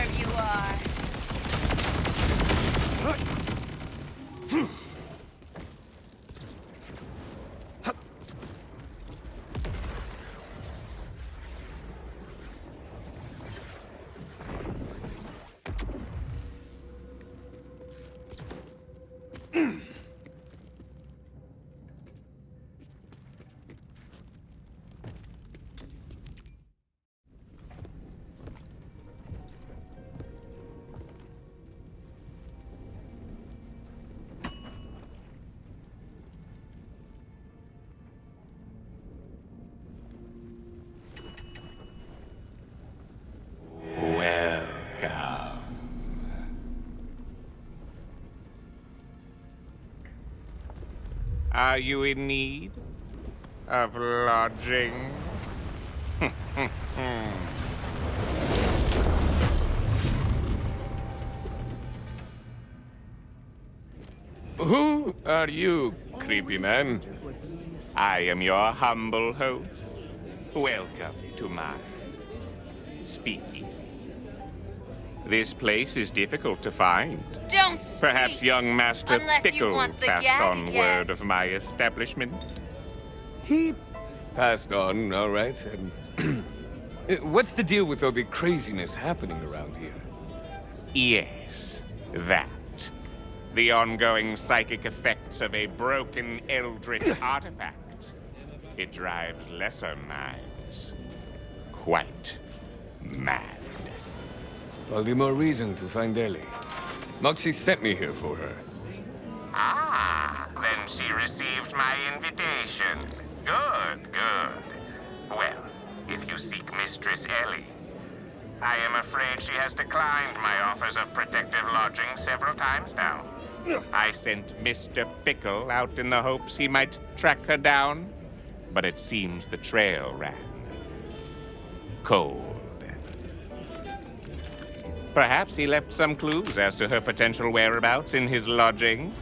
There you are. Welcome. Are you in need of lodging? Who are you, creepy man? I am your humble host. Welcome to my speakeasy. This place is difficult to find. Don't Perhaps speak young Master unless you Pickle want the passed on gaddy word of my establishment. He passed on, all right. What's the deal with all the craziness happening around here? Yes, that. The ongoing psychic effects of a broken eldritch artifact. It drives lesser minds quite mad. All the more reason to find Ellie. Moxie sent me here for her. Ah, then she received my invitation. Good, good. Well, if you seek Mistress Ellie, I am afraid she has declined my offers of protective lodging several times now. I sent Mr. Pickle out in the hopes he might track her down, but it seems the trail ran cold. Perhaps he left some clues as to her potential whereabouts in his lodging.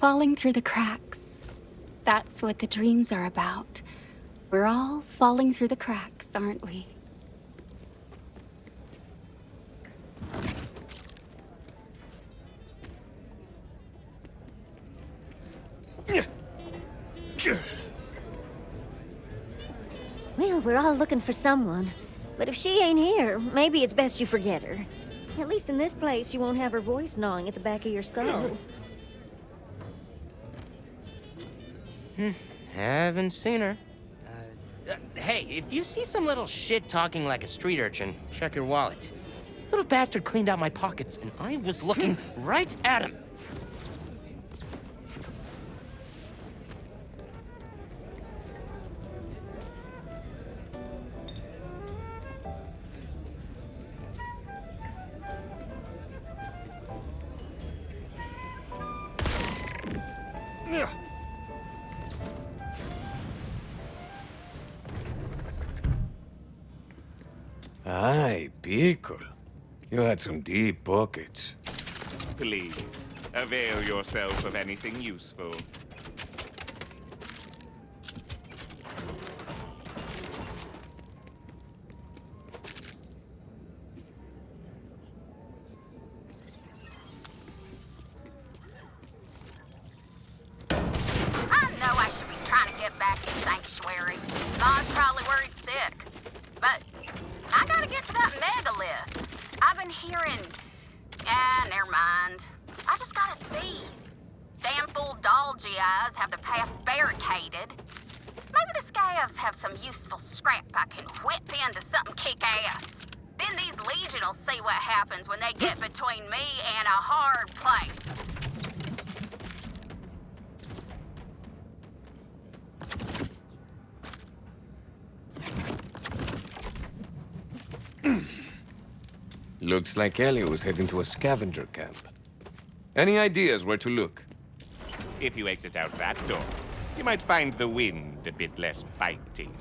Falling through the cracks. That's what the dreams are about. We're all falling through the cracks, aren't we? Well, we're all looking for someone. But if she ain't here, maybe it's best you forget her. At least in this place, you won't have her voice gnawing at the back of your skull. Haven't seen her. Hey, if you see some little shit talking like a street urchin, check your wallet. Little bastard cleaned out my pockets, and I was looking right at him. Aye, Pickle. You had some deep pockets. Please, avail yourself of anything useful. I know I should be trying to get back to Sanctuary. Ma's probably worried sick. But I gotta get to that megalith. I've been hearing... never mind. I just gotta see. Damn fool doll GIs have the path barricaded. Maybe the scavs have some useful scrap I can whip into something kick-ass. Then these Legion will see what happens when they get between me and a hard place. Looks like Ellie was heading to a scavenger camp. Any ideas where to look? If you exit out that door, you might find the wind a bit less biting.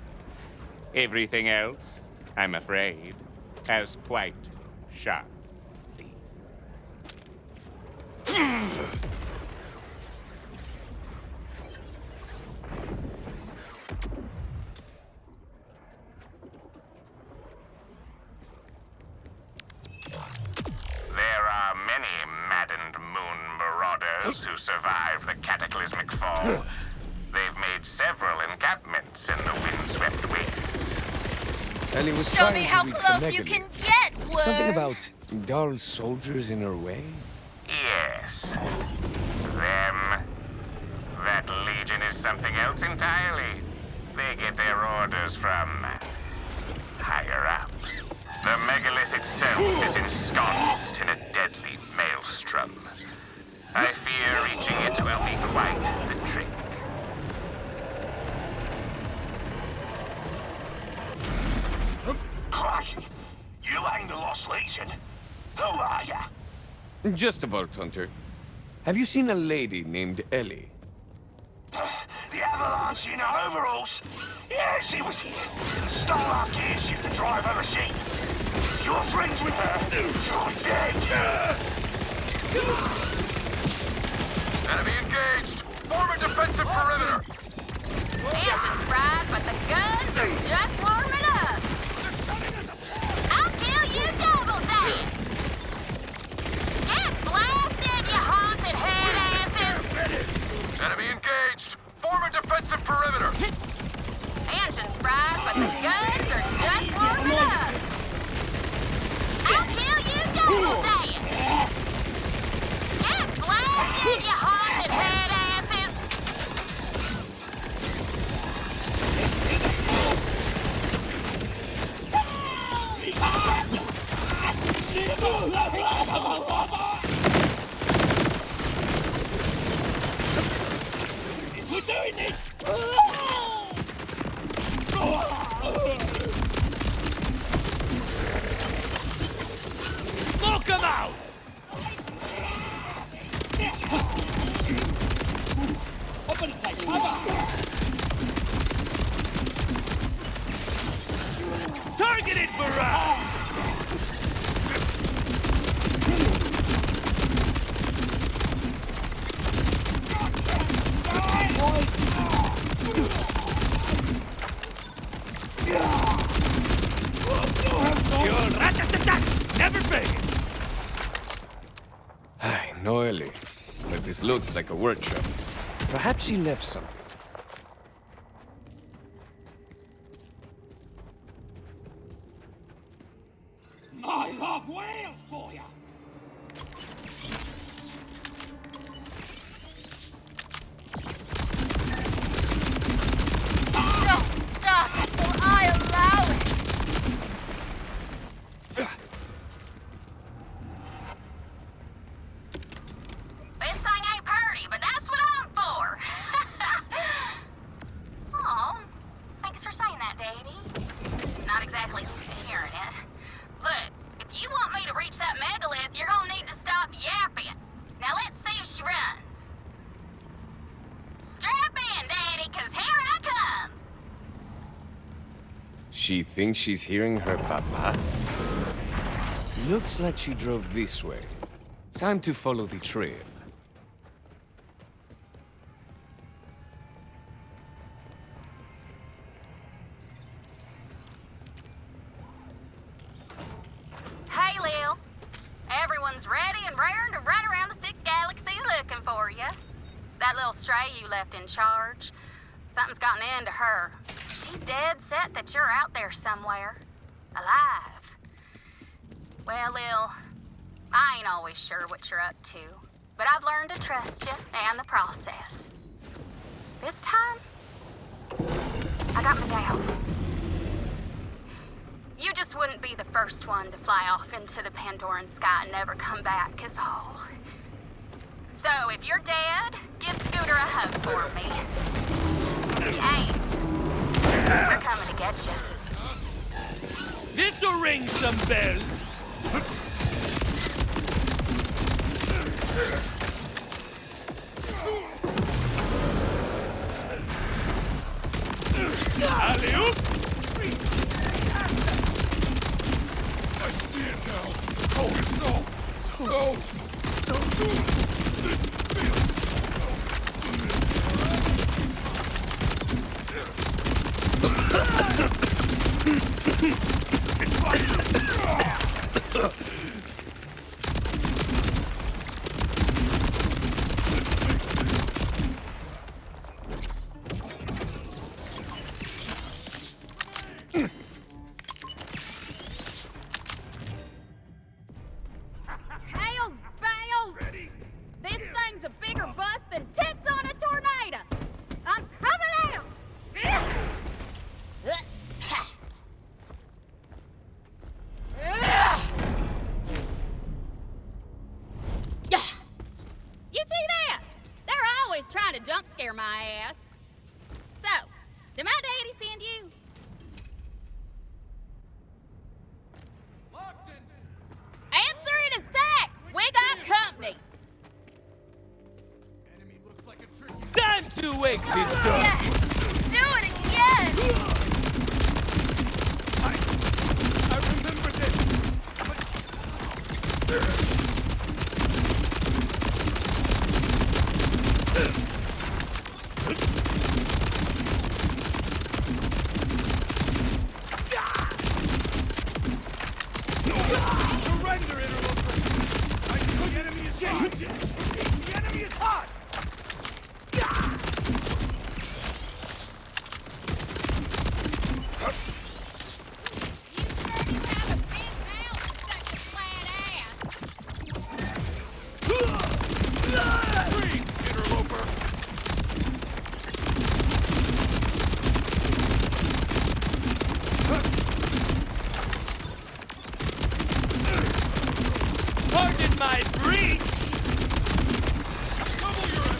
Everything else, I'm afraid, has quite sharp teeth. There are many maddened moon marauders who survive the cataclysmic fall. They've made several encampments in the windswept wastes. Ellie was Show me trying how to reach the close you megalith. can get, Worm. Something about dull soldiers in her way? Yes. Them. That legion is something else entirely. They get their orders from higher up. The megalith itself is ensconced in a deadly maelstrom. I fear reaching it will be quite the trick. Crikey! You ain't the Lost Legion. Who are ya? Just a Vault Hunter. Have you seen a lady named Ellie? The Avalanche in her overalls? Yeah, she was here. Stole our gear shift to drive her machine. You're friends with her. You're dead. Enemy engaged! Form a defensive perimeter! Engine's fried, but the guns are just warming up. I'll kill you double day. Get blasted, you haunted head asses. Enemy engaged! Form a defensive perimeter! Engine's fried, but the guns are just warming up. I'll kill you double day. Get blasted, you haunted head asses. We're doing this! Smoke them out! Open it, take cover! Targeted barrage! Your rat-a-tat-tat never fails! I know Ellie, but this looks like a workshop. Perhaps she left something. I love whales for ya! Don't stop or I allow it. This thing ain't pretty, but that's what I'm for. Aw, thanks for saying that, Daddy. Not exactly used to hearing it. Look, if you want me to reach that megalith, you're gonna need to stop yapping. Now let's see if she runs. Strap in, Daddy, 'cause here I come. She thinks she's hearing her papa. Looks like she drove this way. Time to follow the trail. Hey, Lil. Everyone's ready and raring to run around the 6 galaxies looking for you. That little stray you left in charge, something's gotten into her. She's dead set that you're out there somewhere, alive. Well, Lil, I ain't always sure what you're up to, but I've learned to trust you and the process. This time, I got my doubts. You just wouldn't be the first one to fly off into the Pandoran sky and never come back, 'cause So if you're dead, give Scooter a hug for me. If you ain't, we're coming to get you. This'll ring some bells! Alley-oop! Hails, bales! This thing's a bigger bust than tits on a tornado! I'm coming out! You see that? They're always trying to jump scare my ass. So, did my daddy send you? Answer in a sec! We got company! Time to wake this dog! Yes! Do it again! I remember this. Surrender, interloper! The enemy is hot! The enemy is hot! Pardon my breach! Double your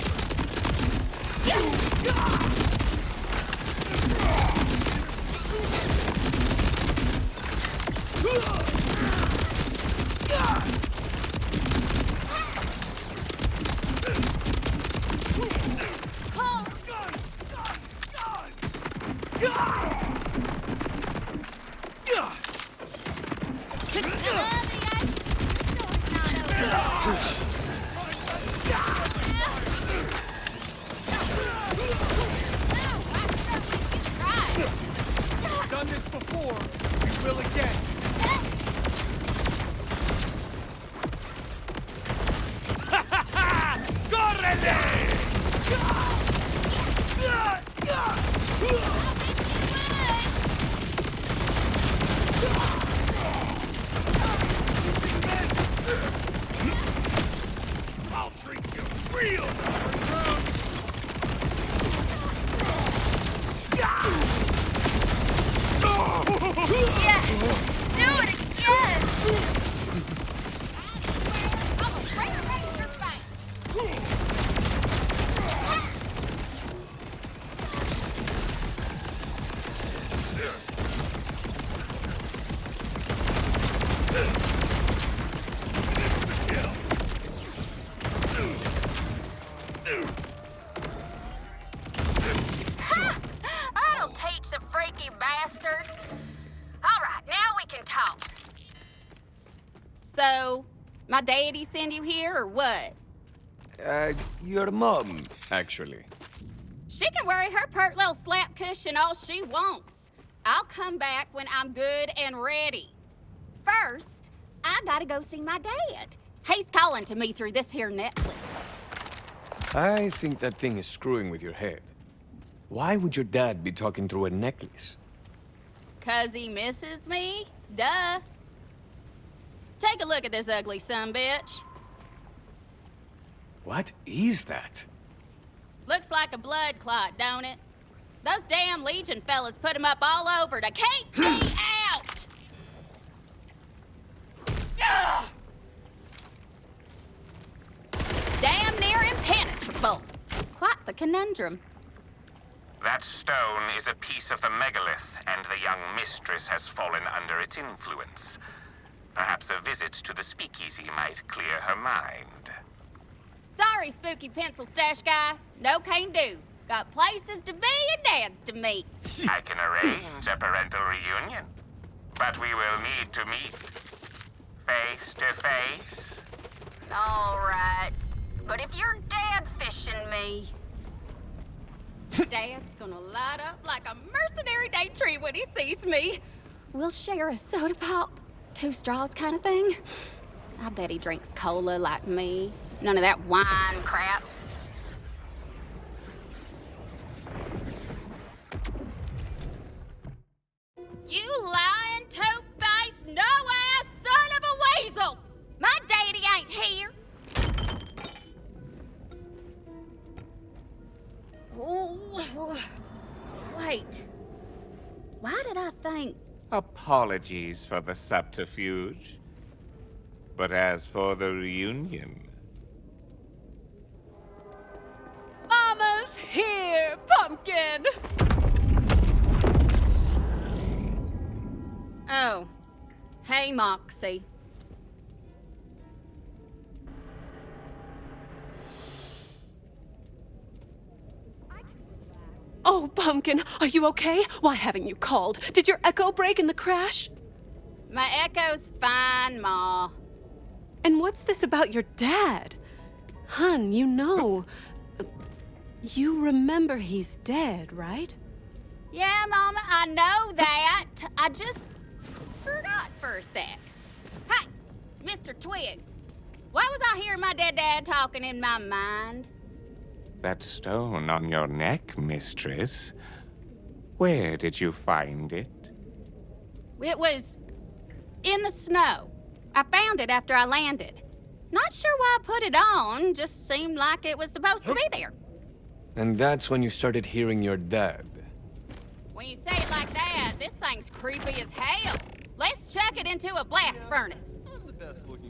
Done this before, we will again. I'll treat you real. Yes! Do it again! I'm a traitor right in your face! That'll teach the freaky bastards. All right, now we can talk. So, my daddy send you here or what? Your mom, actually. She can worry her pert little slap cushion all she wants. I'll come back when I'm good and ready. First, I gotta go see my dad. He's calling to me through this here necklace. I think that thing is screwing with your head. Why would your dad be talking through a necklace? 'Cause he misses me? Duh. Take a look at this ugly sumbitch. What is that? Looks like a blood clot, don't it? Those damn Legion fellas put him up all over to keep me out! Ugh! Damn near impenetrable. Quite the conundrum. That stone is a piece of the megalith, and the young mistress has fallen under its influence. Perhaps a visit to the speakeasy might clear her mind. Sorry, spooky pencil stash guy. No can do. Got places to be and dads to meet. I can arrange a parental reunion, but we will need to meet face to face. All right. But if you're dad fishing me, Dad's gonna light up like a mercenary day tree when he sees me. We'll share a soda pop. 2 straws kind of thing. I bet he drinks cola like me. None of that wine crap. You lying, two-faced, no-ass son of a weasel! My daddy ain't here! Oh, wait. Why did I think... Apologies for the subterfuge. But as for the reunion... Mama's here, Pumpkin! Oh. Hey, Moxie. Oh, Pumpkin, are you okay? Why haven't you called? Did your echo break in the crash? My echo's fine, Ma. And what's this about your dad? Hun, you know... You remember he's dead, right? Yeah, Mama, I know that. I just forgot for a sec. Hey, Mr. Twigs, why was I hearing my dead dad talking in my mind? That stone on your neck, mistress. Where did you find it? It was in the snow. I found it after I landed. Not sure why I put it on, just seemed like it was supposed to be there. And that's when you started hearing your dad. When you say it like that, this thing's creepy as hell. Let's chuck it into a blast furnace.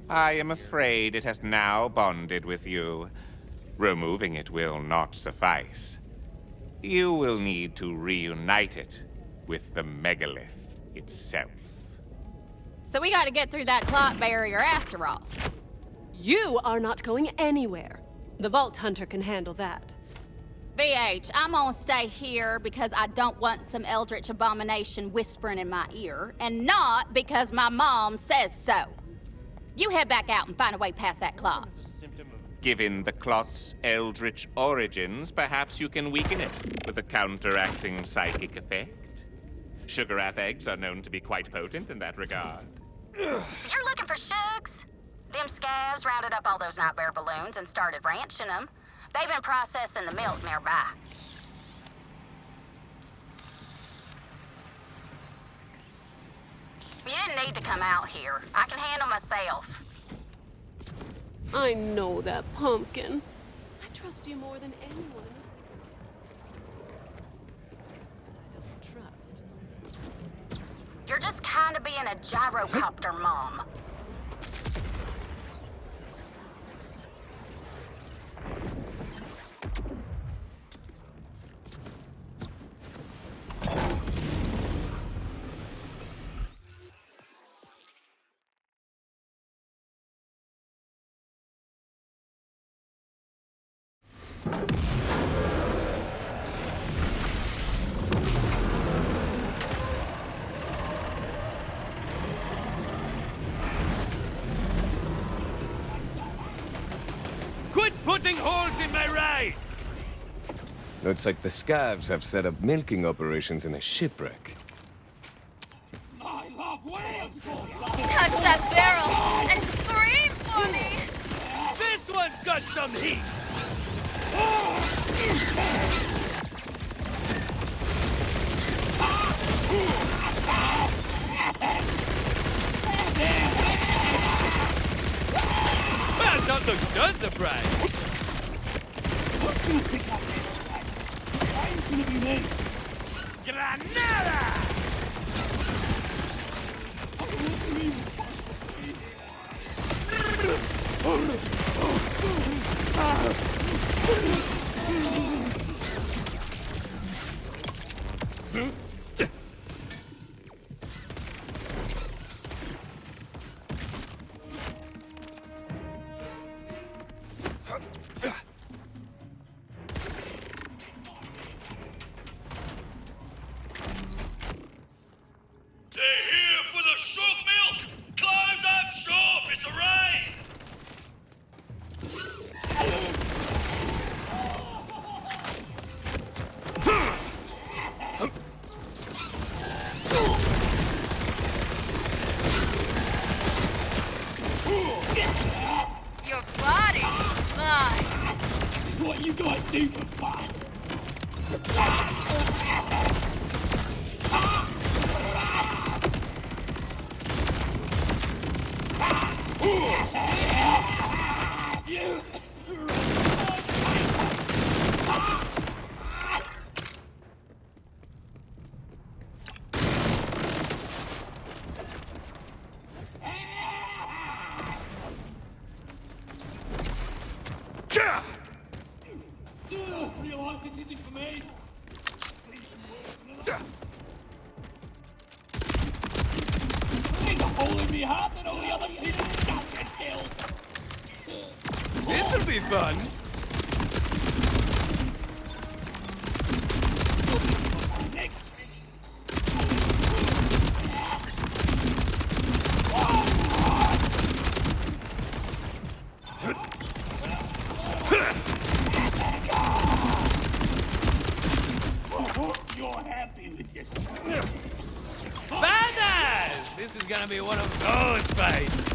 I am afraid it has now bonded with you. Removing it will not suffice. You will need to reunite it with the megalith itself. So we gotta get through that clock barrier after all. You are not going anywhere. The Vault Hunter can handle that. VH, I'm gonna stay here because I don't want some eldritch abomination whispering in my ear, and not because my mom says so. You head back out and find a way past that clock. Given the clot's eldritch origins, perhaps you can weaken it with a counteracting psychic effect. Sugar-ath eggs are known to be quite potent in that regard. You're looking for Shugs? Them scavs rounded up all those night bear balloons and started ranching them. They've been processing the milk nearby. You didn't need to come out here. I can handle myself. I know that, Pumpkin. I trust you more than anyone in the Six I don't trust. You're just kind of being a gyrocopter mom. Quit putting holes in my ride! Looks like the scavs have set up milking operations in a shipwreck. I love whales! Touch that barrel and scream for me! This one's got some heat! Well, don't look so surprised. Granada! you guys do for fun? Realize this isn't for me. There's a hole in me heart that all the other people don't get killed. This'll be fun. Next. You're happy with yourself. Badass! This is gonna be one of those fights.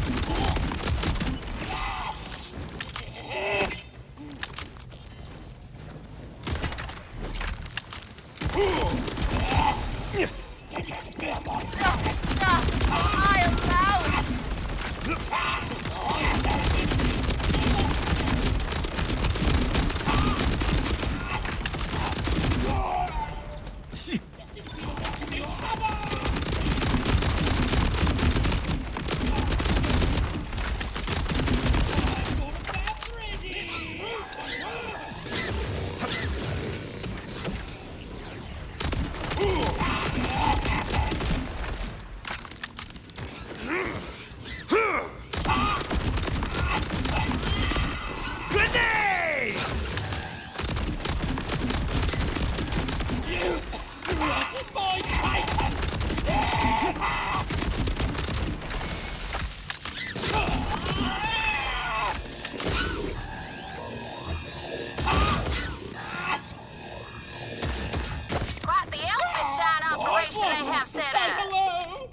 Quite the elfish shine operation they have set up.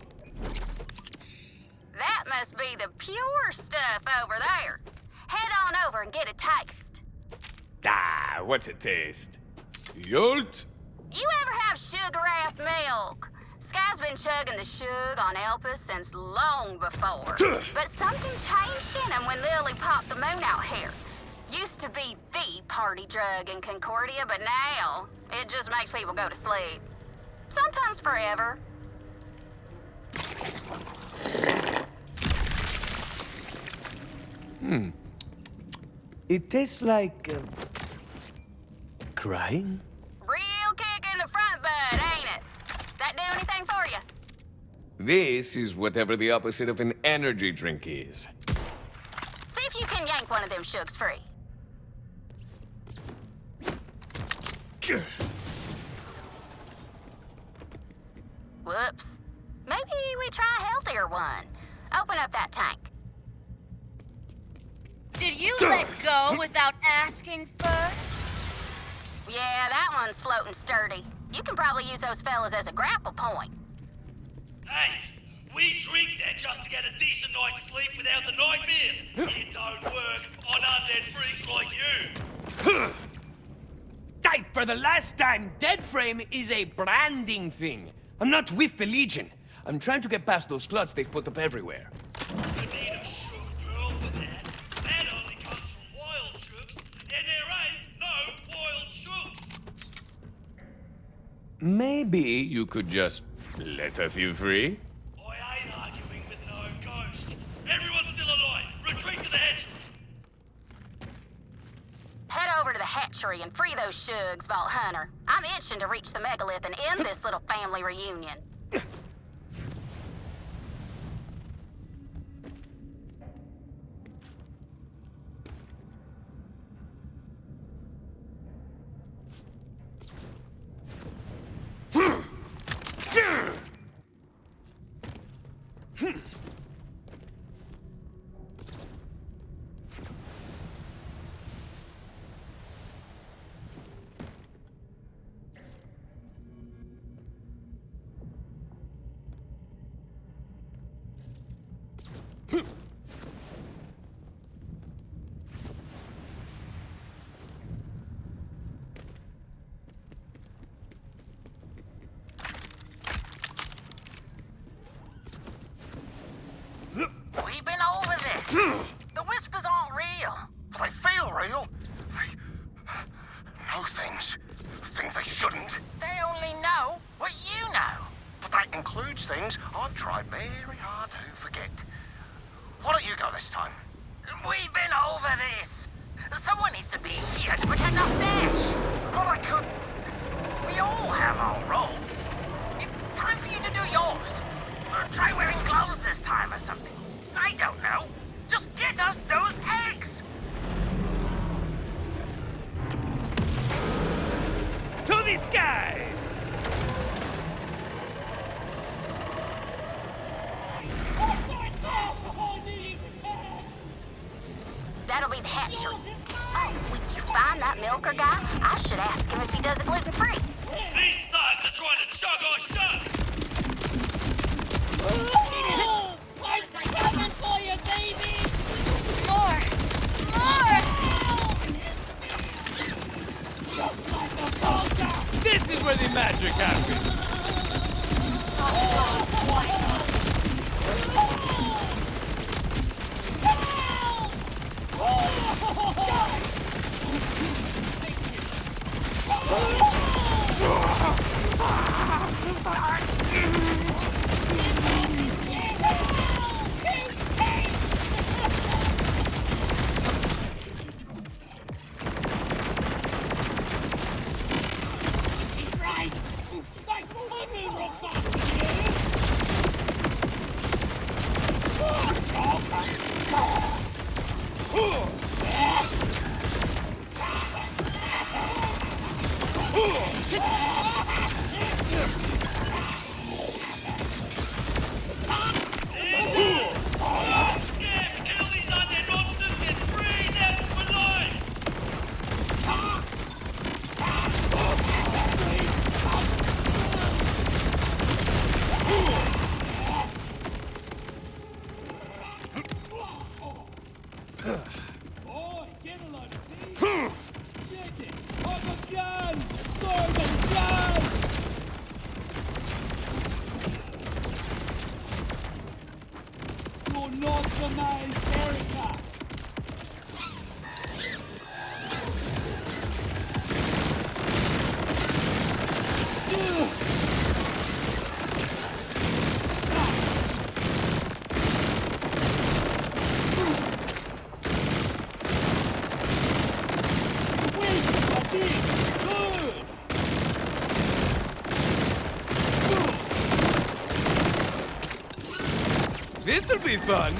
That must be the pure stuff over there. Head on over and get a taste. Ah, what's a taste? Yolt? You ever have sugar-wrapped milk? Sky's been chugging the shug on Elpis since long before. But something changed in him when Lily popped the moon out here. Used to be the party drug in Concordia, but now it just makes people go to sleep. Sometimes forever. It tastes like... crying? Real kick in the front bud, ain't it? That do anything for you? This is whatever the opposite of an energy drink is. See if you can yank one of them shugs free. Whoops. Maybe we try a healthier one. Open up that tank. Did you let go without asking first? Yeah, that one's floating sturdy. You can probably use those fellas as a grapple point. Hey, we drink that just to get a decent night's sleep without the nightmares. It don't work on undead freaks like you. Type for the last time, Dead Frame is a branding thing. I'm not with the Legion. I'm trying to get past those clots they've put up everywhere. You need a shook girl for that. That only comes from wild shooks, and there ain't no wild shooks. Maybe you could just let a few free? I ain't arguing with no ghost. Everyone's still alive. Retreat to the hatchery. Head over to the hatchery and free those shugs, Vault Hunter. I'm itching to reach the megalith and end this little family reunion. The whispers aren't real. They feel real. They know things. Things they shouldn't. They only know what you know. But that includes things I've tried very hard to forget. Why don't you go this time? We've been over this. Someone needs to be here to protect our stash. But I could... We all have our roles. It's time for you to do yours. Or try wearing gloves this time or something. I don't know. Just get us those eggs! To the skies! That'll be the hatchery. Oh, when you find that milker guy, I should ask him if he does a gluten-free. These thugs are trying to chug our shut! I'm coming for you, baby! More! More! This is where the magic happens! This'll be fun!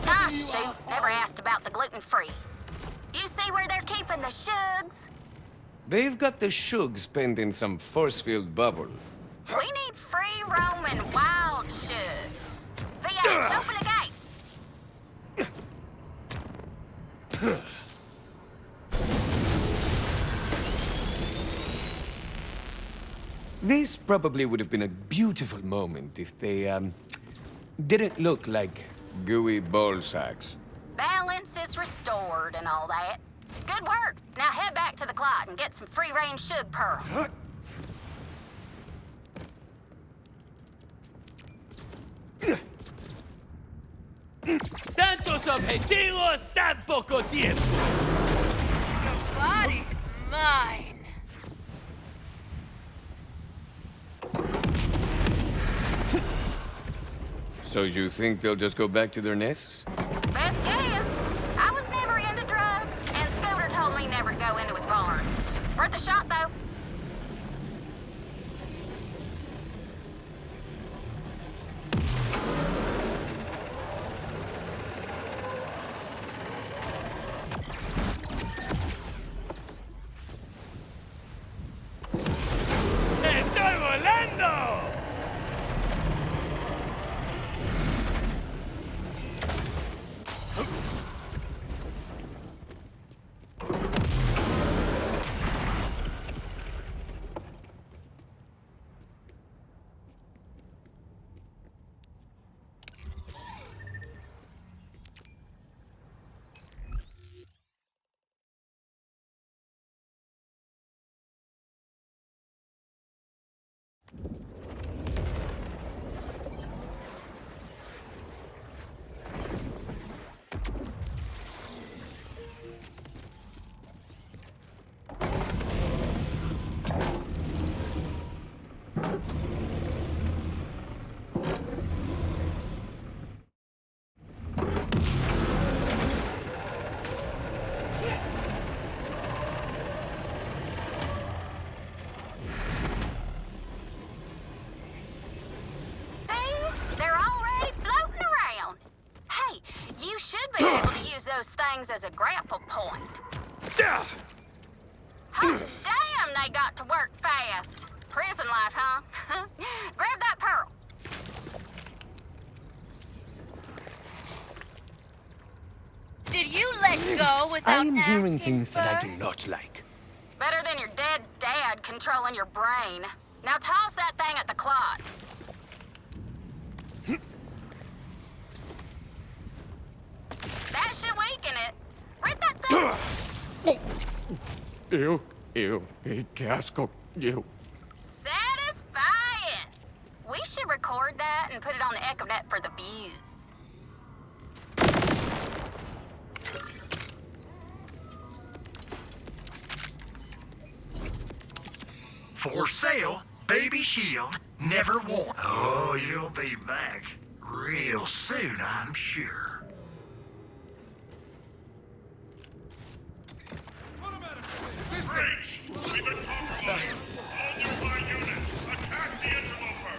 Ah, shoot. Never asked about the gluten-free. You see where they're keeping the shugs? They've got the shugs penned in some force-filled bubble. We need free roaming wild shug. VH, open the gates. This probably would have been a beautiful moment if they, didn't look like gooey ball sacks. Balance is restored and all that. Good work. Now head back to the clot and get some free-range shug pearls. ¡Tantos objetivos, tan poco tiempo! Your body, mine. So you think they'll just go back to their nests? Best guess. I was never into drugs, and Scooter told me never to go into his barn. Worth a shot, though. ¡Estoy volando! those things as a grapple point. Yeah. Oh, damn, they got to work fast. Prison life, huh? Grab that pearl. Did you let go without I'm hearing asking things that I first? do not like. Better than your dead dad controlling your brain. Now toss that thing at the clot. That should weaken it. Rip that sucker. Ew, qué asco, ew. Satisfying. We should record that and put it on the EchoNet for the views. For sale, baby shield, never worn. Oh, you'll be back real soon, I'm sure. Breach! We've been talking. All nearby units, attack the interloper!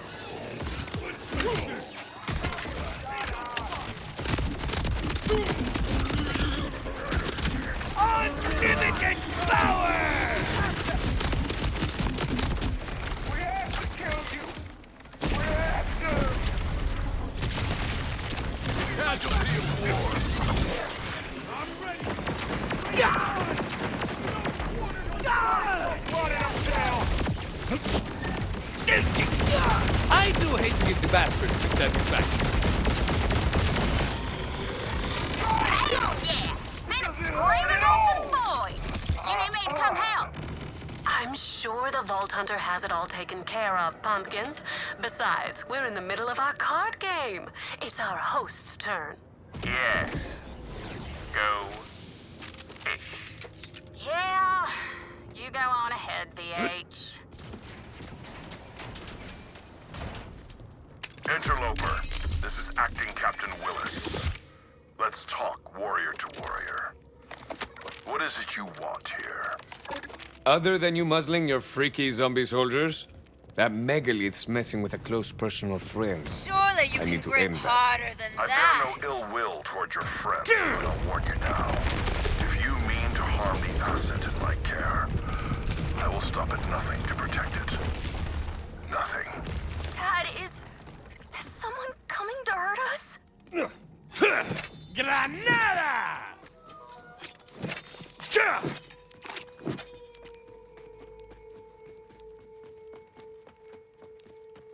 Unlimited power! We have to kill you! We have to! Casualty of war! I'm ready! I do hate to give the bastards this satisfaction. Hell yeah! Send him screaming off to the void. You need me to come help? I'm sure the Vault Hunter has it all taken care of, Pumpkin. Besides, we're in the middle of our card game. It's our host's turn. Yes. Go fish. Yeah, you go on ahead, VH. Interloper, this is Acting Captain Willis. Let's talk warrior to warrior. What is it you want here? Other than you muzzling your freaky zombie soldiers, that megalith's messing with a close personal friend. Surely you I can need to grip end that. harder than I that. bear no ill will toward your friend, but I'll warn you now. If you mean to harm the asset in my care, I will stop at nothing to protect it. Nothing. Dad, is someone coming to hurt us? Granada!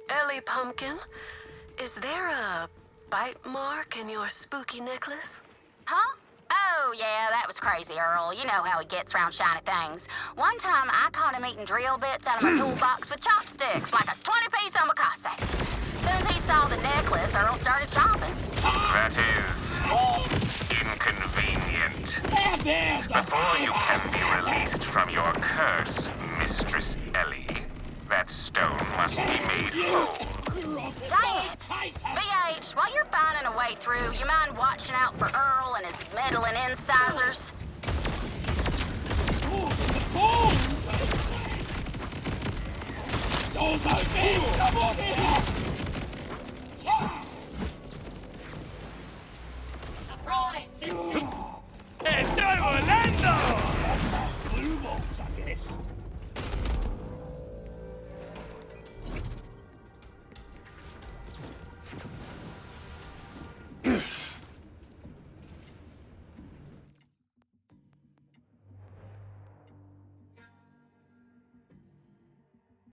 Ellie, Pumpkin, is there a bite mark in your spooky necklace? Huh? Oh, yeah, that was crazy, Earl. You know how he gets around shiny things. One time, I caught him eating drill bits out of my toolbox with chopsticks, like a 20-piece omakase. As soon as he saw the necklace, Earl started chopping. That is inconvenient. Before you can be released from your curse, Mistress Ellie, that stone must be made whole. Dang it! VH, while you're finding a way through, you mind watching out for Earl and his meddling incisors? ¡Estoy volando!